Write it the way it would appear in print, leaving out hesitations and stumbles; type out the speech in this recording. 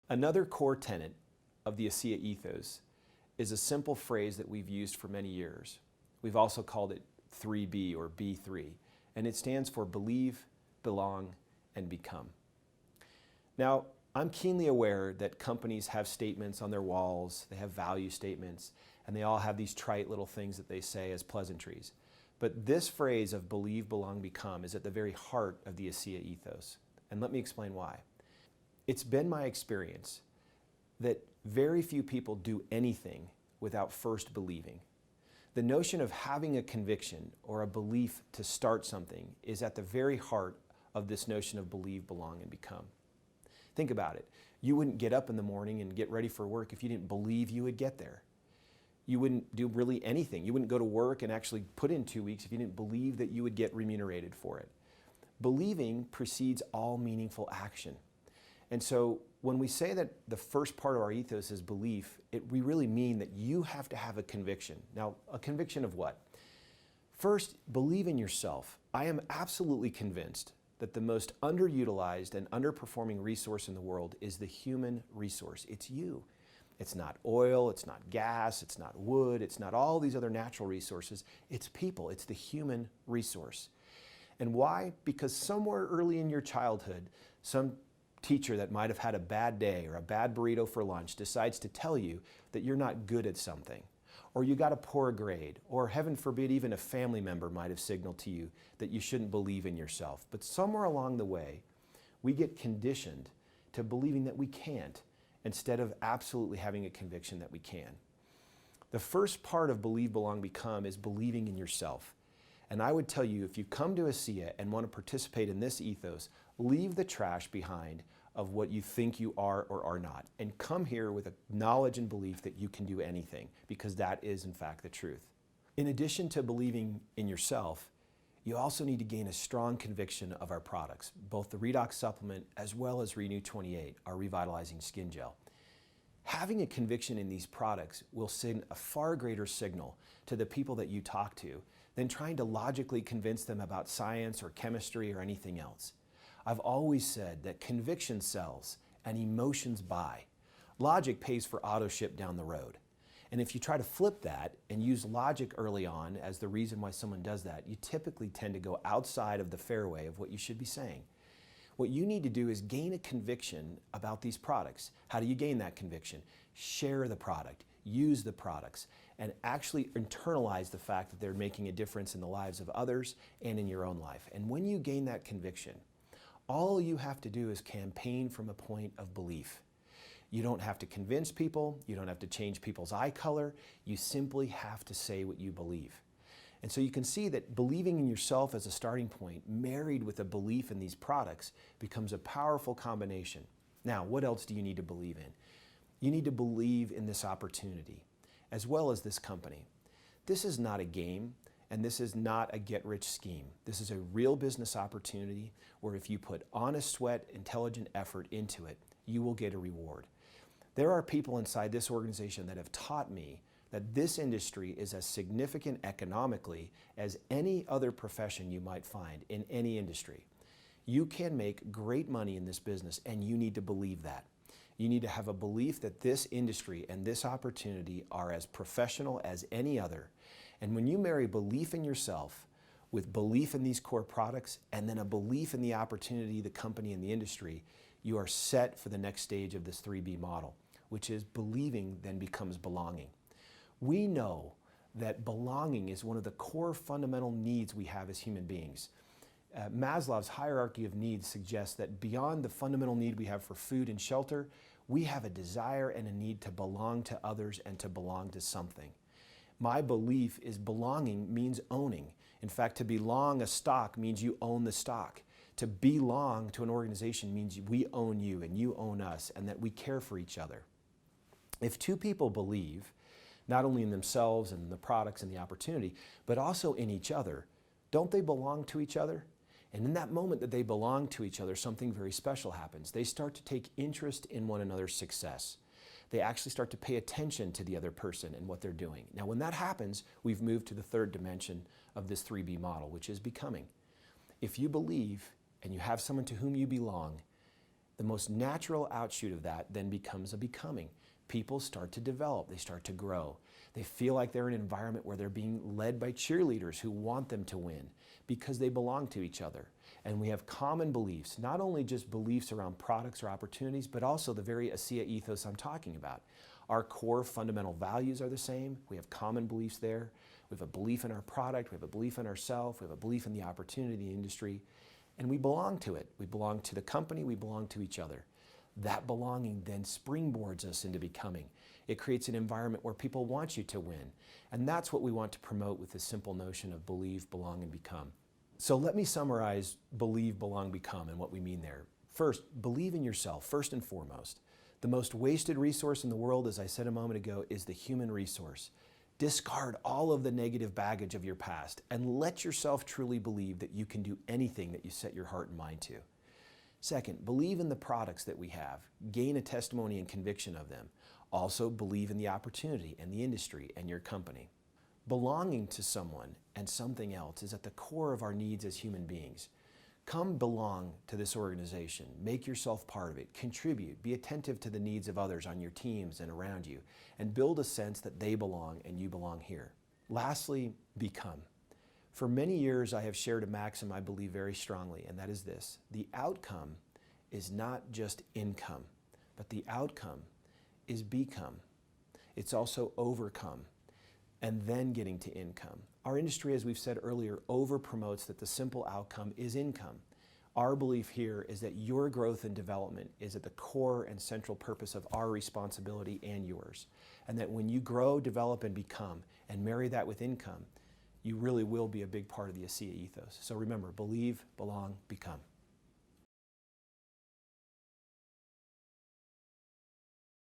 Another core tenet of the Asea Ethos is a simple phrase that we've used for many years. We've also called it 3B or B3, and it stands for believe, belong, and become. Now, I'm keenly aware that companies have statements on their walls, they have value statements, and they all have these trite little things that they say as pleasantries. But this phrase of believe, belong, become is at the very heart of the Asea Ethos. And let me explain why. It's been my experience that very few people do anything without first believing. The notion of having a conviction or a belief to start something is at the very heart of this notion of believe, belong, and become. Think about it. You wouldn't get up in the morning and get ready for work if you didn't believe you would get there. You wouldn't do really anything. You wouldn't go to work and actually put in 2 weeks if you didn't believe that you would get remunerated for it. Believing precedes all meaningful action. And so when we say that the first part of our ethos is belief, we really mean that you have to have a conviction. Now, a conviction of what? First, believe in yourself. I am absolutely convinced that the most underutilized and underperforming resource in the world is the human resource. It's you. It's not oil, it's not gas, it's not wood, it's not all these other natural resources. It's people, it's the human resource. And why? Because somewhere early in your childhood, some teacher that might have had a bad day or a bad burrito for lunch decides to tell you that you're not good at something, or you got a poor grade, or heaven forbid, even a family member might have signaled to you that you shouldn't believe in yourself. But somewhere along the way, we get conditioned to believing that we can't, instead of absolutely having a conviction that we can. The first part of believe, belong, become is believing in yourself. And I would tell you, if you come to Asea and want to participate in this ethos, leave the trash behind of what you think you are or are not, and come here with a knowledge and belief that you can do anything, because that is in fact the truth. In addition to believing in yourself, you also need to gain a strong conviction of our products, both the Redox supplement as well as Renew 28, our revitalizing skin gel. Having a conviction in these products will send a far greater signal to the people that you talk to than trying to logically convince them about science or chemistry or anything else. I've always said that conviction sells and emotions buy. Logic pays for auto ship down the road. And if you try to flip that and use logic early on as the reason why someone does that, you typically tend to go outside of the fairway of what you should be saying. What you need to do is gain a conviction about these products. How do you gain that conviction? Share the product, use the products, and actually internalize the fact that they're making a difference in the lives of others and in your own life. And when you gain that conviction, all you have to do is campaign from a point of belief. You don't have to convince people, you don't have to change people's eye color, you simply have to say what you believe. And so you can see that believing in yourself as a starting point, married with a belief in these products, becomes a powerful combination. Now, what else do you need to believe in? You need to believe in this opportunity, as well as this company. This is not a game, and this is not a get-rich scheme. This is a real business opportunity where if you put honest sweat, intelligent effort into it, you will get a reward. There are people inside this organization that have taught me that this industry is as significant economically as any other profession you might find in any industry. You can make great money in this business, and you need to believe that. You need to have a belief that this industry and this opportunity are as professional as any other. And when you marry belief in yourself with belief in these core products and then a belief in the opportunity, the company, and the industry, you are set for the next stage of this 3B model, which is believing then becomes belonging. We know that belonging is one of the core fundamental needs we have as human beings. Maslow's hierarchy of needs suggests that beyond the fundamental need we have for food and shelter, we have a desire and a need to belong to others and to belong to something. My belief is belonging means owning. In fact, to belong a stock means you own the stock. To belong to an organization means we own you and you own us, and that we care for each other. If two people believe, not only in themselves and the products and the opportunity, but also in each other, don't they belong to each other? And in that moment that they belong to each other, something very special happens. They start to take interest in one another's success. They actually start to pay attention to the other person and what they're doing. Now, when that happens, we've moved to the third dimension of this 3B model, which is becoming. If you believe and you have someone to whom you belong, The most natural outshoot of that then becomes a becoming. People start to develop, they start to grow. They feel like they're in an environment where they're being led by cheerleaders who want them to win because they belong to each other. And we have common beliefs, not only just beliefs around products or opportunities, but also the very Asea ethos I'm talking about. Our core fundamental values are the same. We have common beliefs there. We have a belief in our product, we have a belief in ourselves, we have a belief in the opportunity in the industry, and we belong to it. We belong to the company, we belong to each other. That belonging then springboards us into becoming. It creates an environment where people want you to win. And that's what we want to promote with this simple notion of believe, belong, and become. So let me summarize believe, belong, become and what we mean there. First, believe in yourself, first and foremost. The most wasted resource in the world, as I said a moment ago, is the human resource. Discard all of the negative baggage of your past and let yourself truly believe that you can do anything that you set your heart and mind to. Second, believe in the products that we have. Gain a testimony and conviction of them. Also, believe in the opportunity and the industry and your company. Belonging to someone and something else is at the core of our needs as human beings. Come belong to this organization. Make yourself part of it. Contribute. Be attentive to the needs of others on your teams and around you, and build a sense that they belong and you belong here. Lastly, become. For many years, I have shared a maxim I believe very strongly, and that is this: the outcome is not just income, but the outcome is become. It's also overcome, and then getting to income. Our industry, as we've said earlier, over-promotes that the simple outcome is income. Our belief here is that your growth and development is at the core and central purpose of our responsibility and yours. And that when you grow, develop, and become, and marry that with income, you really will be a big part of the Asea ethos. So remember, believe, belong, become.